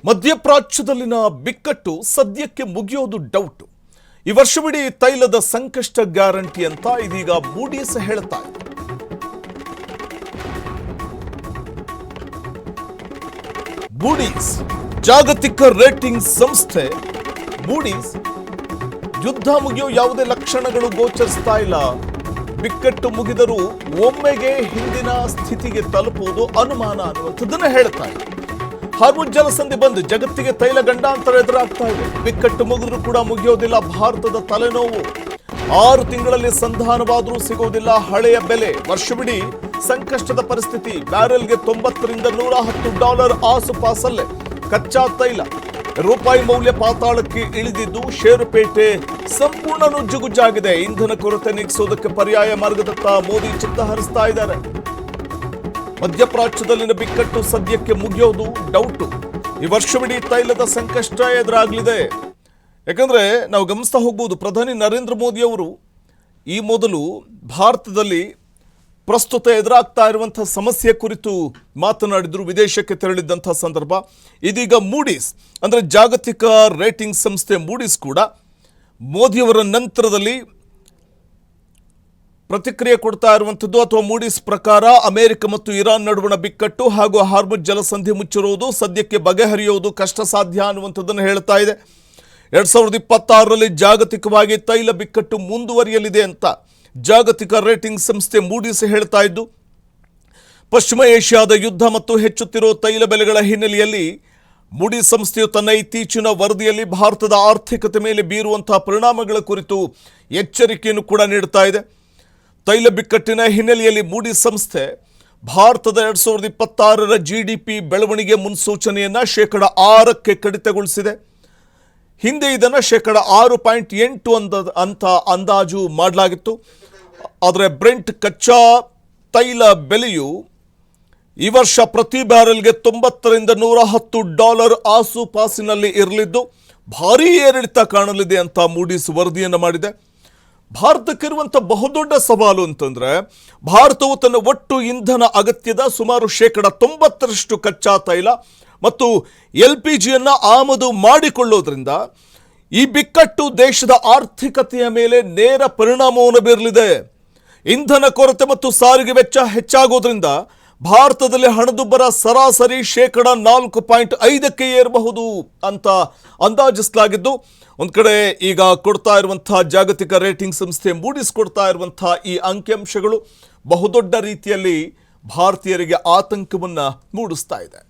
ಮಧ್ಯಪ್ರಾಚ್ಯದಲ್ಲಿನ ಬಿಕ್ಕಟ್ಟು ಸದ್ಯಕ್ಕೆ ಮುಗಿಯೋದು ಡೌಟ್. ಈ ವರ್ಷವಿಡೀ ತೈಲದ ಸಂಕಷ್ಟ ಗ್ಯಾರಂಟಿ ಅಂತ ಇದೀಗ ಮೂಡೀಸ್ ಹೇಳ್ತಾ ಇದೆ. ಮೂಡೀಸ್ ಜಾಗತಿಕ ರೇಟಿಂಗ್ ಸಂಸ್ಥೆ ಮೂಡೀಸ್ ಯುದ್ಧ ಮುಗಿಯೋ ಯಾವುದೇ ಲಕ್ಷಣಗಳು ಗೋಚರಿಸ್ತಾ ಇಲ್ಲ. ಬಿಕ್ಕಟ್ಟು ಮುಗಿದರೂ ಒಮ್ಮೆಗೆ ಹಿಂದಿನ ಸ್ಥಿತಿಗೆ ತಲುಪುವುದು ಅನುಮಾನ ಅನ್ನುವಂಥದ್ದನ್ನ ಹೇಳ್ತಾ ಇದೆ. ಹಾರ್ಮುಜ್ ಜಲಸಂಧಿ ಬಂದು ಜಗತ್ತಿಗೆ ತೈಲ ಗಂಡಾಂತರ ಎದುರಾಗ್ತಾ ಇದೆ. ಬಿಕ್ಕಟ್ಟು ಮುಗಿದ್ರೂ ಕೂಡ ಮುಗಿಯೋದಿಲ್ಲ ಭಾರತದ ತಲೆನೋವು. 6 ತಿಂಗಳಲ್ಲಿ ಸಂಧಾನವಾದರೂ ಸಿಗೋದಿಲ್ಲ ಹಳೆಯ ಬೆಲೆ. ವರ್ಷವಿಡೀ ಸಂಕಷ್ಟದ ಪರಿಸ್ಥಿತಿ. ಬ್ಯಾರೆಲ್ಗೆ $90 ರಿಂದ $110 ಆಸುಪಾಸಲ್ಲೇ ಕಚ್ಚಾ ತೈಲ. ರೂಪಾಯಿ ಮೌಲ್ಯ ಪಾತಾಳಕ್ಕೆ ಇಳಿದಿದ್ದು ಷೇರುಪೇಟೆ ಸಂಪೂರ್ಣ ನುಜ್ಜುಗುಜ್ಜಾಗಿದೆ. ಇಂಧನ ಕೊರತೆ ನೀಗಿಸೋದಕ್ಕೆ ಪರ್ಯಾಯ ಮಾರ್ಗದತ್ತ ಮೋದಿ ಚಿತ್ತ ಹರಿಸ್ತಾ ಇದ್ದಾರೆ. ಮಧ್ಯಪ್ರಾಚ್ಯದಲ್ಲಿನ ಬಿಕ್ಕಟ್ಟು ಸದ್ಯಕ್ಕೆ ಮುಗಿಯೋದು ಡೌಟು. ಈ ವರ್ಷವಿಡೀ ತೈಲದ ಸಂಕಷ್ಟ ಎದುರಾಗಲಿದೆ. ಯಾಕಂದ್ರೆ ನಾವು ಗಮನಿಸ್ತಾ ಹೋಗ್ಬೋದು, ಪ್ರಧಾನಿ ನರೇಂದ್ರ ಮೋದಿ ಅವರು ಈ ಮೊದಲು ಭಾರತದಲ್ಲಿ ಪ್ರಸ್ತುತ ಎದುರಾಗ್ತಾ ಇರುವಂತಹ ಸಮಸ್ಯೆ ಕುರಿತು ಮಾತನಾಡಿದ್ರು, ವಿದೇಶಕ್ಕೆ ತೆರಳಿದ್ದಂತಹ ಸಂದರ್ಭ. ಇದೀಗ ಮೂಡೀಸ್ ಅಂದರೆ ಜಾಗತಿಕ ರೇಟಿಂಗ್ ಸಂಸ್ಥೆ ಮೂಡೀಸ್ ಕೂಡ ಮೋದಿಯವರ ನಂತರದಲ್ಲಿ ಪ್ರತಿಕ್ರಿಯೆ ಕೊಡ್ತಾ ಇರುವಂಥದ್ದು. ಅಥವಾ ಮೂಡೀಸ್ ಪ್ರಕಾರ ಅಮೆರಿಕ ಮತ್ತು ಇರಾನ್ ನಡುವಣ ಬಿಕ್ಕಟ್ಟು ಹಾಗೂ ಹಾರ್ಮುಜ್ ಜಲಸಂಧಿ ಮುಚ್ಚಿರುವುದು ಸದ್ಯಕ್ಕೆ ಬಗೆಹರಿಯುವುದು ಕಷ್ಟ ಸಾಧ್ಯ ಅನ್ನುವಂಥದ್ದನ್ನು ಹೇಳ್ತಾ ಇದೆ. 2026ರಲ್ಲಿ ಜಾಗತಿಕವಾಗಿ ತೈಲ ಬಿಕ್ಕಟ್ಟು ಮುಂದುವರಿಯಲಿದೆ ಅಂತ ಜಾಗತಿಕ ರೇಟಿಂಗ್ ಸಂಸ್ಥೆ ಮೂಡೀಸ್ ಹೇಳ್ತಾ ಇದ್ದು, ಪಶ್ಚಿಮ ಏಷ್ಯಾದ ಯುದ್ಧ ಮತ್ತು ಹೆಚ್ಚುತ್ತಿರೋ ತೈಲ ಬೆಲೆಗಳ ಹಿನ್ನೆಲೆಯಲ್ಲಿ ಮೂಡೀಸ್ ಸಂಸ್ಥೆಯು ತನ್ನ ಇತ್ತೀಚಿನ ವರದಿಯಲ್ಲಿ ಭಾರತದ ಆರ್ಥಿಕತೆ ಮೇಲೆ ಬೀರುವಂತಹ ಪರಿಣಾಮಗಳ ಕುರಿತು ಎಚ್ಚರಿಕೆಯನ್ನು ಕೂಡ ನೀಡುತ್ತಾ ಇದೆ. ತೈಲ ಬಿಕ್ಕಟ್ಟಿನ ಹಿನ್ನೆಲೆಯಲ್ಲಿ ಮೂಡೀಸ್ ಸಂಸ್ಥೆ ಭಾರತದ 2026ರ GDP ಬೆಳವಣಿಗೆ ಮುನ್ಸೂಚನೆಯನ್ನು 6% ಕಡಿತಗೊಳಿಸಿದೆ. ಹಿಂದೆ ಇದನ್ನು 6.8 ಅಂತ ಅಂದಾಜು ಮಾಡಲಾಗಿತ್ತು. ಆದರೆ ಬ್ರೆಂಟ್ ಕಚ್ಚಾ ತೈಲ ಬೆಲೆಯು ಈ ವರ್ಷ ಪ್ರತಿ ಬ್ಯಾರೆಲ್ಗೆ $90 ರಿಂದ $110 ಆಸುಪಾಸಿನಲ್ಲಿ ಇರಲಿದ್ದು ಭಾರೀ ಏರಿಳಿತ ಕಾಣಲಿದೆ ಅಂತ ಮೂಡೀಸ್ ವರದಿಯನ್ನು ಮಾಡಿದೆ. ಭಾರತಕ್ಕಿರುವಂಥ ಬಹುದೊಡ್ಡ ಸವಾಲು ಅಂತಂದರೆ, ಭಾರತವು ತನ್ನ ಒಟ್ಟು ಇಂಧನ ಅಗತ್ಯದ ಸುಮಾರು 90% ಕಚ್ಚಾ ತೈಲ ಮತ್ತು LPGಯನ್ನು ಆಮದು ಮಾಡಿಕೊಳ್ಳೋದ್ರಿಂದ ಈ ಬಿಕ್ಕಟ್ಟು ದೇಶದ ಆರ್ಥಿಕತೆಯ ಮೇಲೆ ನೇರ ಪರಿಣಾಮವನ್ನು ಬೀರಲಿದೆ. ಇಂಧನ ಕೊರತೆ ಮತ್ತು ಸಾರಿಗೆ ವೆಚ್ಚ ಹೆಚ್ಚಾಗೋದ್ರಿಂದ ಭಾರತದಲ್ಲಿ ಹಣದುಬ್ಬರ ಸರಾಸರಿ 4.5% ಏರಬಹುದು ಅಂತ ಅಂದಾಜಿಸಲಾಗಿದ್ದು, ಒಂದು ಕಡೆ ಈಗ ಕೊಡ್ತಾ ಇರುವಂತಹ ಜಾಗತಿಕ ರೇಟಿಂಗ್ ಸಂಸ್ಥೆ ಮೂಡೀಸ್ ಕೊಡ್ತಾ ಇರುವಂತಹ ಈ ಅಂಕಿಅಂಶಗಳು ಬಹುದೊಡ್ಡ ರೀತಿಯಲ್ಲಿ ಭಾರತೀಯರಿಗೆ ಆತಂಕವನ್ನು ಮೂಡಿಸ್ತಾ ಇದೆ.